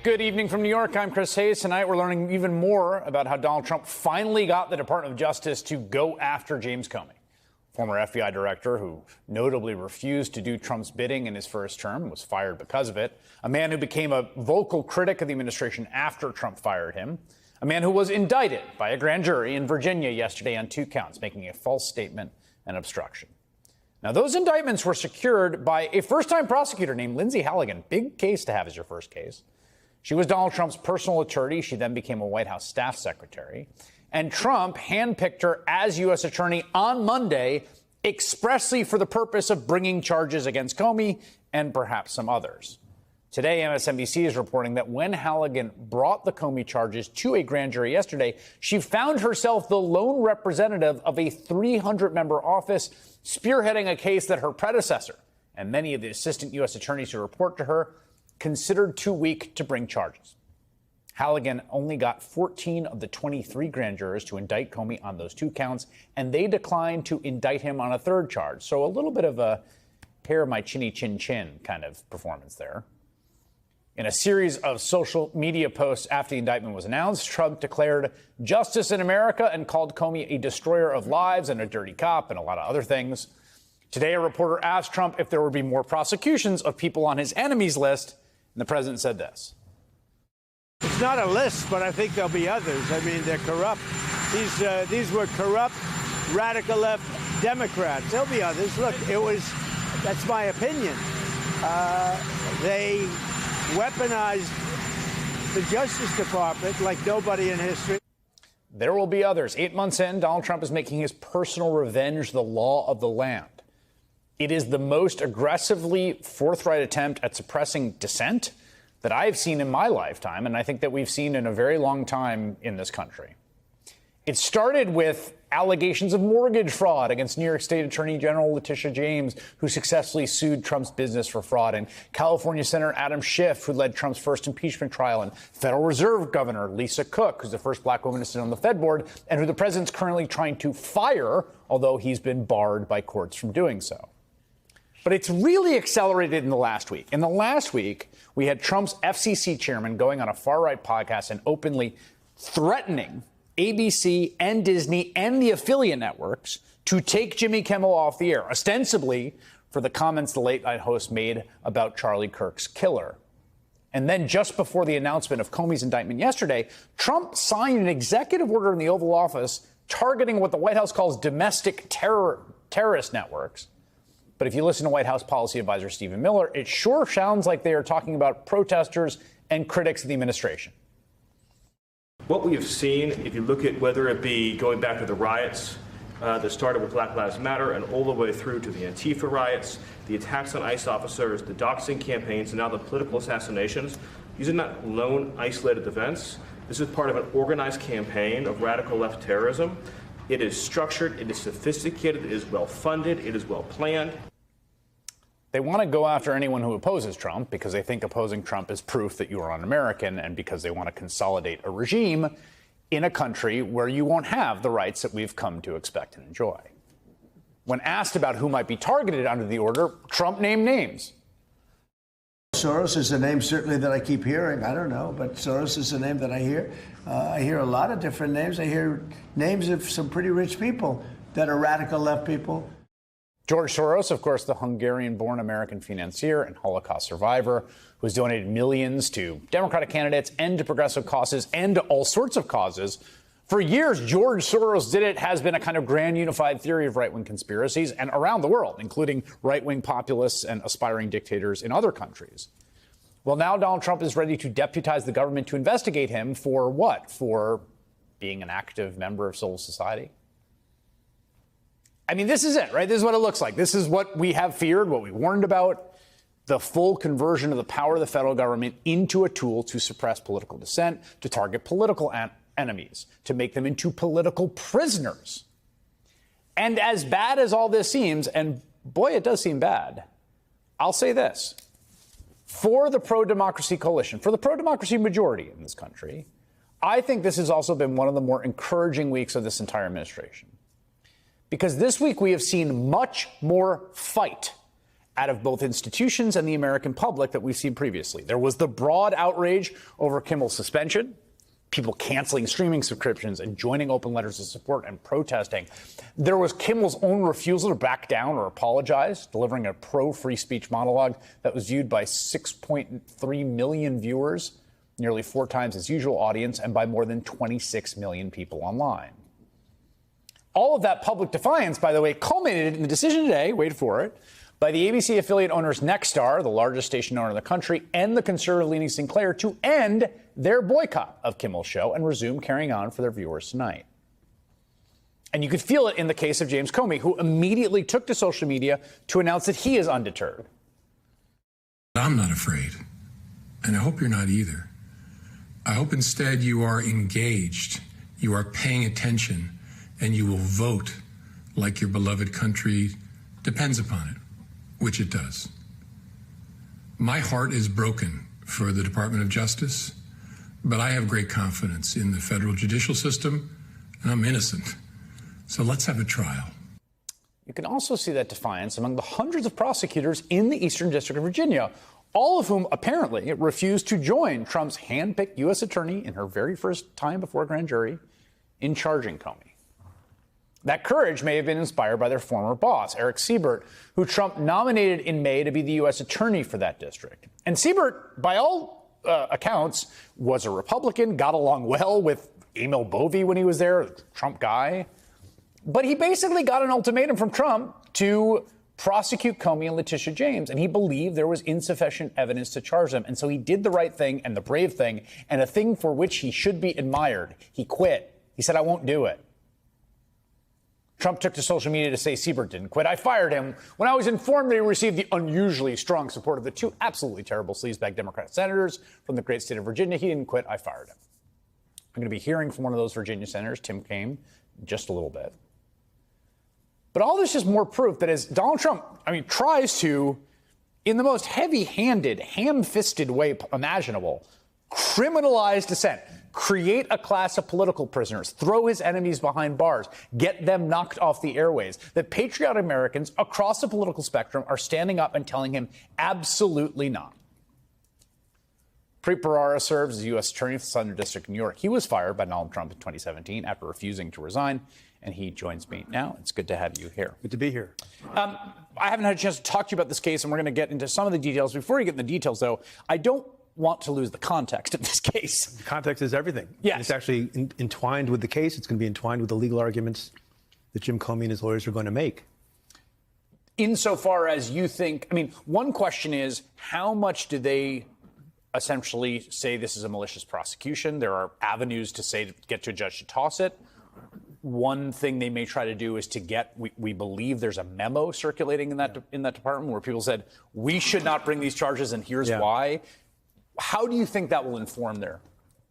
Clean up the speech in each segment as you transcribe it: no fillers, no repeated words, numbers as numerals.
Good evening from New York. I'm Chris Hayes. Tonight we're learning even more about how Donald Trump finally got the Department of Justice to go after James Comey, former FBI director who notably refused to do Trump's bidding in his first term and was fired because of it, a man who became a vocal critic of the administration after Trump fired him, a man who was indicted by a grand jury in Virginia yesterday on 2 counts, making a false statement and obstruction. Now, those indictments were secured by a first-time prosecutor named Lindsay Halligan. Big case to have as your first case. She was Donald Trump's personal attorney. She then became a White House staff secretary. And Trump handpicked her as U.S. attorney on Monday expressly for the purpose of bringing charges against Comey and perhaps some others. Today, MSNBC is reporting that when Halligan brought the Comey charges to a grand jury yesterday, she found herself the lone representative of a 300-member office spearheading a case that her predecessor and many of the assistant U.S. attorneys who report to her considered too weak to bring charges. Halligan only got 14 of the 23 grand jurors to indict Comey on those 2 counts, and they declined to indict him on a third charge. So a little bit of a pair my chinny chin chin kind of performance there. In a series of social media posts after the indictment was announced, Trump declared justice in America and called Comey a destroyer of lives and a dirty cop and a lot of other things. Today, a reporter asked Trump if there would be more prosecutions of people on his enemies list, and the president said this. It's not a list, but I think there'll be others. I mean, they're corrupt. These were corrupt, radical left Democrats. There'll be others. Look, that's my opinion. They weaponized the Justice Department like nobody in history. There will be others. 8 months in, Donald Trump is making his personal revenge the law of the land. It is the most aggressively forthright attempt at suppressing dissent that I've seen in my lifetime, and I think that we've seen in a very long time in this country. It started with allegations of mortgage fraud against New York State Attorney General Letitia James, who successfully sued Trump's business for fraud, and California Senator Adam Schiff, who led Trump's first impeachment trial, and Federal Reserve Governor Lisa Cook, who's the first black woman to sit on the Fed board, and who the president's currently trying to fire, although he's been barred by courts from doing so. But it's really accelerated in the last week. In the last week, we had Trump's FCC chairman going on a far-right podcast and openly threatening ABC and Disney and the affiliate networks to take Jimmy Kimmel off the air, ostensibly for the comments the late-night host made about Charlie Kirk's killer. And then just before the announcement of Comey's indictment yesterday, Trump signed an executive order in the Oval Office targeting what the White House calls domestic terrorist networks. But if you listen to White House policy advisor Stephen Miller, it sure sounds like they are talking about protesters and critics of the administration. What we have seen, if you look at whether it be going back to the riots that started with Black Lives Matter and all the way through to the Antifa riots, the attacks on ICE officers, the doxing campaigns, and now the political assassinations, these are not lone, isolated events. This is part of an organized campaign of radical left terrorism. It is structured, it is sophisticated, it is well-funded, it is well-planned. They want to go after anyone who opposes Trump because they think opposing Trump is proof that you are un-American, and because they want to consolidate a regime in a country where you won't have the rights that we've come to expect and enjoy. When asked about who might be targeted under the order, Trump named names. Soros is a name certainly that I keep hearing. I don't know, but Soros is a name that I hear. I hear a lot of different names. I hear names of some pretty rich people that are radical left people. George Soros, of course, the Hungarian-born American financier and Holocaust survivor who's donated millions to Democratic candidates and to progressive causes and to all sorts of causes. For years, George Soros did it has been a kind of grand unified theory of right-wing conspiracies and around the world, including right-wing populists and aspiring dictators in other countries. Well, now Donald Trump is ready to deputize the government to investigate him for what? For being an active member of civil society? I mean, this is it, right? This is what it looks like. This is what we have feared, what we warned about, the full conversion of the power of the federal government into a tool to suppress political dissent, to target political enemies, to make them into political prisoners. And as bad as all this seems, and boy, it does seem bad, I'll say this. For the pro-democracy coalition, for the pro-democracy majority in this country, I think this has also been one of the more encouraging weeks of this entire administration. Because this week we have seen much more fight out of both institutions and the American public that we've seen previously. There was the broad outrage over Kimmel's suspension, people canceling streaming subscriptions and joining open letters of support and protesting. There was Kimmel's own refusal to back down or apologize, delivering a pro-free speech monologue that was viewed by 6.3 million viewers, nearly 4 times his usual audience, and by more than 26 million people online. All of that public defiance, by the way, culminated in the decision today, wait for it, by the ABC affiliate owners Nexstar, the largest station owner in the country, and the conservative-leaning Sinclair to end their boycott of Kimmel's show and resume carrying on for their viewers tonight. And you could feel it in the case of James Comey, who immediately took to social media to announce that he is undeterred. I'm not afraid, and I hope you're not either. I hope instead you are engaged, you are paying attention, and you will vote like your beloved country depends upon it, which it does. My heart is broken for the Department of Justice, but I have great confidence in the federal judicial system, and I'm innocent. So let's have a trial. You can also see that defiance among the hundreds of prosecutors in the Eastern District of Virginia, all of whom apparently refused to join Trump's hand-picked U.S. attorney in her very first time before a grand jury in charging Comey. That courage may have been inspired by their former boss, Eric Siebert, who Trump nominated in May to be the U.S. attorney for that district. And Siebert, by all accounts, was a Republican, got along well with Emil Bovee when he was there, a Trump guy. But he basically got an ultimatum from Trump to prosecute Comey and Letitia James, and he believed there was insufficient evidence to charge them. And so he did the right thing and the brave thing, and a thing for which he should be admired. He quit. He said, I won't do it. Trump took to social media to say Siebert didn't quit. I fired him when I was informed that he received the unusually strong support of the 2 absolutely terrible sleazebag Democrat senators from the great state of Virginia. He didn't quit. I fired him. I'm going to be hearing from one of those Virginia senators, Tim Kaine, in just a little bit. But all this is more proof that as Donald Trump, tries to, in the most heavy-handed, ham-fisted way imaginable, criminalize dissent, create a class of political prisoners, throw his enemies behind bars, get them knocked off the airways, that patriotic Americans across the political spectrum are standing up and telling him absolutely not. Preet Bharara serves as U.S. Attorney for the Southern District of New York. He was fired by Donald Trump in 2017 after refusing to resign, and he joins me now. It's good to have you here. Good to be here. I haven't had a chance to talk to you about this case, and we're going to get into some of the details. Before you get in the details, though, I don't want to lose the context of this case. The context is everything. Yes. It's actually entwined with the case. It's going to be entwined with the legal arguments that Jim Comey and his lawyers are going to make. Insofar as you think, one question is, how much do they essentially say this is a malicious prosecution? There are avenues to say, to get to a judge to toss it. One thing they may try to do is to get, we believe there's a memo circulating in that department where people said, we should not bring these charges and here's why. How do you think that will inform their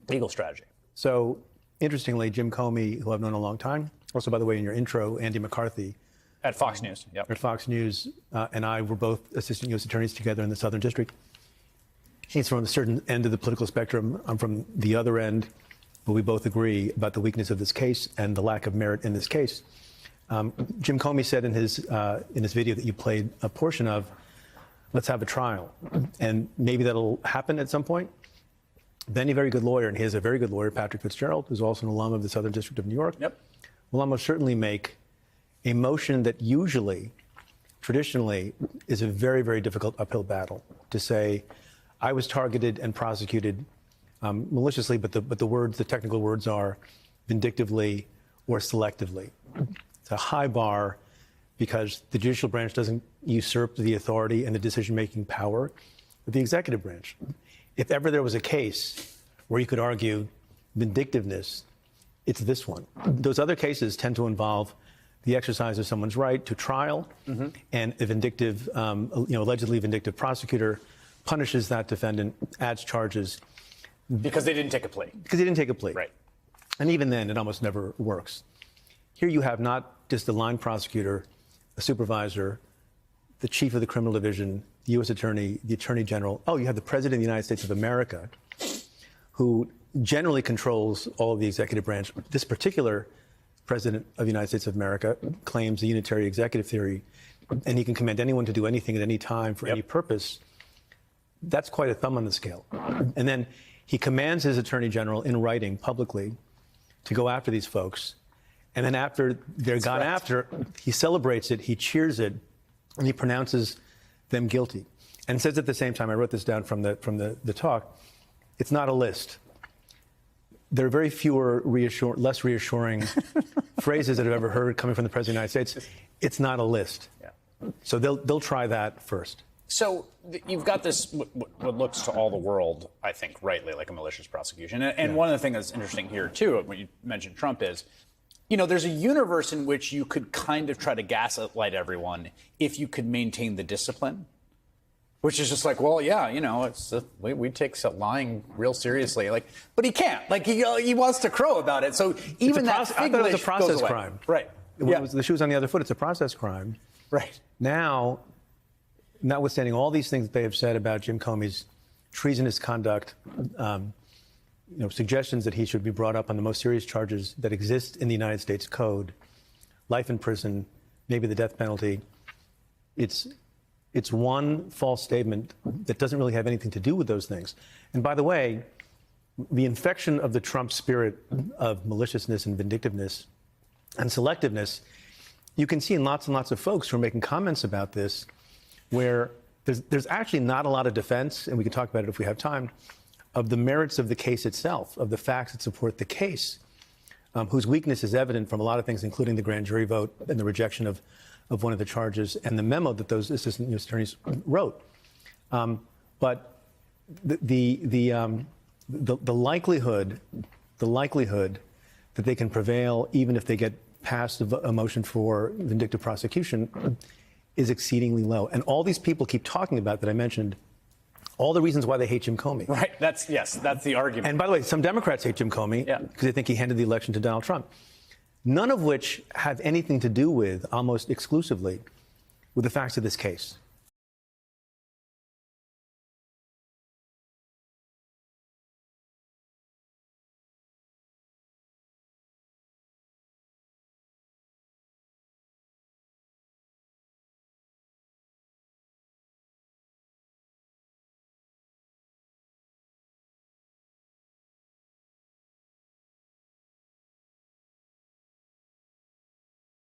legal strategy? So, interestingly, Jim Comey, who I've known a long time, also, by the way, in your intro, Andy McCarthy. At Fox News, yep. At Fox News, and I were both assistant U.S. attorneys together in the Southern District. He's from a certain end of the political spectrum. I'm from the other end, but we both agree about the weakness of this case and the lack of merit in this case. Jim Comey said in his video that you played a portion of, let's have a trial. And maybe that'll happen at some point. Then a very good lawyer, and he has a very good lawyer, Patrick Fitzgerald, who's also an alum of the Southern District of New York, will almost certainly make a motion that usually, traditionally, is a very, very difficult uphill battle to say, I was targeted and prosecuted maliciously, but the technical words are vindictively or selectively. It's a high bar because the judicial branch doesn't usurp the authority and the decision-making power of the executive branch. If ever there was a case where you could argue vindictiveness, it's this one. Those other cases tend to involve the exercise of someone's right to trial, and a vindictive, allegedly vindictive prosecutor punishes that defendant, adds charges. Because they didn't take a plea. Because they didn't take a plea. Right. And even then, it almost never works. Here you have not just a line prosecutor, a supervisor, the chief of the criminal division, the U.S. attorney, the attorney general. Oh, you have the president of the United States of America, who generally controls all of the executive branch. This particular president of the United States of America claims a unitary executive theory and he can command anyone to do anything at any time for any purpose, that's quite a thumb on the scale. And then he commands his attorney general in writing publicly to go after these folks. And then after they're gone after, he celebrates it, he cheers it, and he pronounces them guilty. And says at the same time, I wrote this down from the talk, it's not a list. There are very fewer less reassuring phrases that I've ever heard coming from the President of the United States. It's not a list. Yeah. So they'll try that first. So you've got this, what looks to all the world, I think, rightly, like a malicious prosecution. And one of the things that's interesting here, too, when you mentioned Trump is, there's a universe in which you could kind of try to gaslight everyone if you could maintain the discipline. Which is just like, well, yeah, it's we take lying real seriously. But he can't. He wants to crow about it. So even that I thought it was a process crime. Right. The shoe's on the other foot. It's a process crime. Right. Now, notwithstanding all these things that they have said about Jim Comey's treasonous conduct, suggestions that he should be brought up on the most serious charges that exist in the United States Code, life in prison, maybe the death penalty. It's one false statement that doesn't really have anything to do with those things. And by the way, the infection of the Trump spirit of maliciousness and vindictiveness and selectiveness, you can see in lots and lots of folks who are making comments about this, where there's actually not a lot of defense, and we can talk about it if we have time, of the merits of the case itself, of the facts that support the case, whose weakness is evident from a lot of things, including the grand jury vote and the rejection of one of the charges and the memo that those assistant U.S. attorneys wrote. But the likelihood that they can prevail, even if they get past a motion for vindictive prosecution, is exceedingly low. And all these people keep talking about that I mentioned, all the reasons why they hate Jim Comey. Right. That's the argument. And by the way, some Democrats hate Jim Comey because they think he handed the election to Donald Trump. None of which have anything to do with, almost exclusively, with the facts of this case.